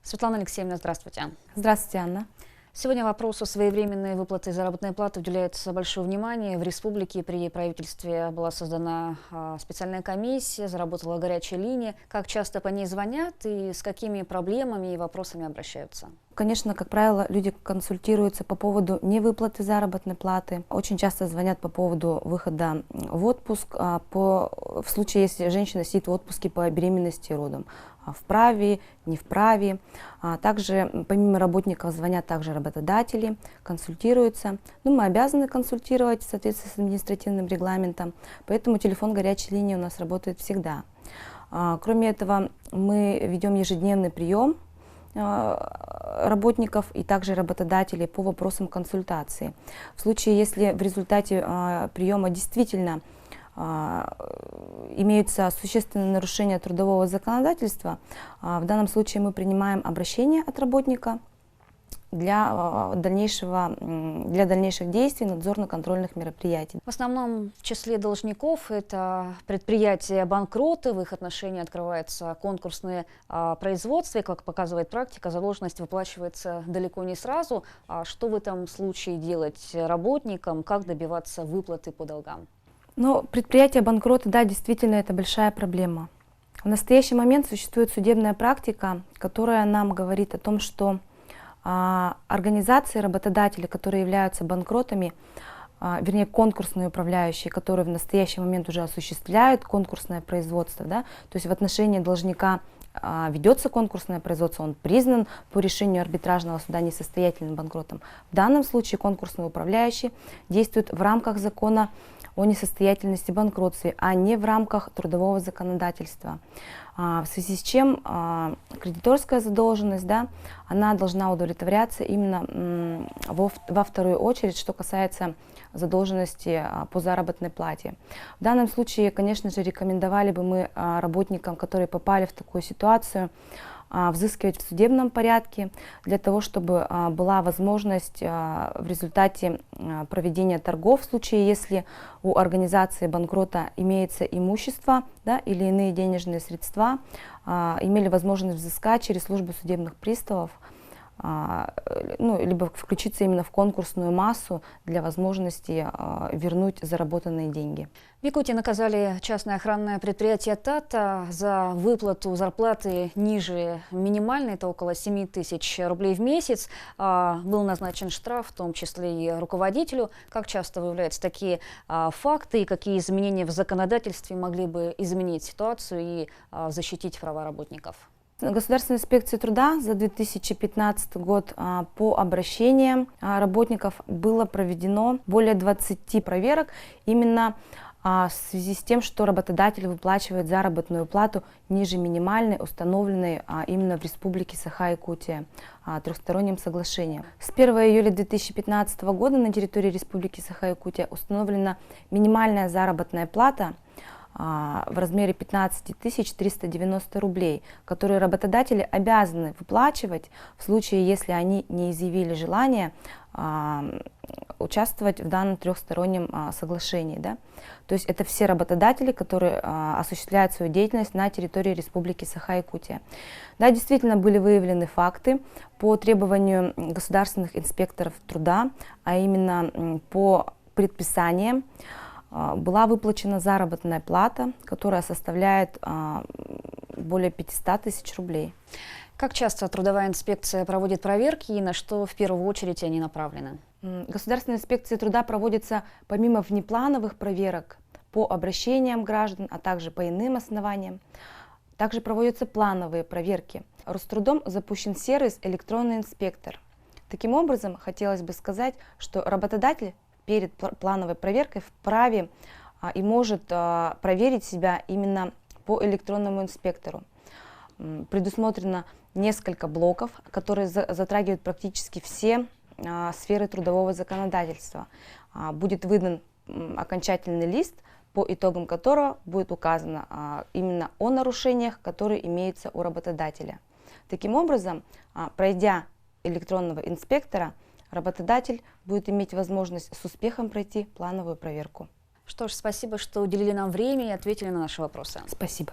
Светлана Алексеевна, здравствуйте. Здравствуйте, Анна. Сегодня вопросу своевременной выплаты заработной платы уделяется большое внимание. В республике при правительстве была создана специальная комиссия, заработала горячая линия. Как часто по ней звонят и с какими проблемами и вопросами обращаются? Конечно, как правило, люди консультируются по поводу невыплаты заработной платы. Очень часто звонят по поводу выхода в отпуск, в случае, если женщина сидит в отпуске по беременности и родам. Вправе, не вправе. Также помимо работников звонят также работодатели, консультируются. Мы обязаны консультировать в соответствии с административным регламентом, поэтому телефон горячей линии у нас работает всегда. Кроме этого, мы ведем ежедневный прием работников и также работодателей по вопросам консультации. В случае, если в результате приема действительно имеются существенные нарушения трудового законодательства, в данном случае мы принимаем обращение от работника для дальнейших действий надзорно-контрольных мероприятий. В основном в числе должников это предприятия-банкроты, в их отношении открывается конкурсное производство, и, как показывает практика, задолженность выплачивается далеко не сразу. Что в этом случае делать работникам, как добиваться выплаты по долгам? Предприятия-банкроты, да, действительно, это большая проблема. В настоящий момент существует судебная практика, которая нам говорит о том, что организации, работодатели, которые являются банкротами, вернее конкурсные управляющие, которые в настоящий момент уже осуществляют конкурсное производство, да, то есть в отношении должника ведется конкурсное производство, он признан по решению арбитражного суда несостоятельным банкротом. В данном случае конкурсный управляющий действует в рамках закона о несостоятельности банкротства, а не в рамках трудового законодательства. В связи с чем кредиторская задолженность, да, она должна удовлетворяться именно во вторую очередь, что касается задолженности по заработной плате. В данном случае, конечно же, рекомендовали бы мы работникам, которые попали в такую ситуацию, взыскивать в судебном порядке, для того, чтобы была возможность в результате проведения торгов, в случае, если у организации банкрота имеется имущество, да, или иные денежные средства, имели возможность взыскать через службу судебных приставов, либо включиться именно в конкурсную массу для возможности вернуть заработанные деньги. В Якутии наказали частное охранное предприятие «Тата» за выплату зарплаты ниже минимальной, это около 7 тысяч рублей в месяц. Был назначен штраф, в том числе и руководителю. Как часто выявляются такие факты и какие изменения в законодательстве могли бы изменить ситуацию и защитить права работников? Государственной инспекции труда за 2015 год по обращениям работников было проведено более 20 проверок именно в связи с тем, что работодатель выплачивает заработную плату ниже минимальной, установленной именно в Республике Саха-Якутия трехсторонним соглашением. С 1 июля 2015 года на территории Республики Саха-Якутия установлена минимальная заработная плата в размере 15 390 рублей, которые работодатели обязаны выплачивать в случае, если они не изъявили желание участвовать в данном трехстороннем соглашении. Да? То есть это все работодатели, которые осуществляют свою деятельность на территории Республики Саха-Якутия. Да, действительно были выявлены факты по требованию государственных инспекторов труда, а именно по предписаниям была выплачена заработная плата, которая составляет более 500 тысяч рублей. Как часто трудовая инспекция проводит проверки и на что в первую очередь они направлены? Государственная инспекция труда проводится помимо внеплановых проверок по обращениям граждан, а также по иным основаниям. Также проводятся плановые проверки. Рострудом запущен сервис «Электронный инспектор». Таким образом, хотелось бы сказать, что работодатель перед плановой проверкой вправе и может проверить себя именно по электронному инспектору. Предусмотрено несколько блоков, которые затрагивают практически все сферы трудового законодательства. Будет выдан окончательный лист, по итогам которого будет указано именно о нарушениях, которые имеются у работодателя. Таким образом, пройдя электронного инспектора, работодатель будет иметь возможность с успехом пройти плановую проверку. Что ж, спасибо, что уделили нам время и ответили на наши вопросы. Спасибо.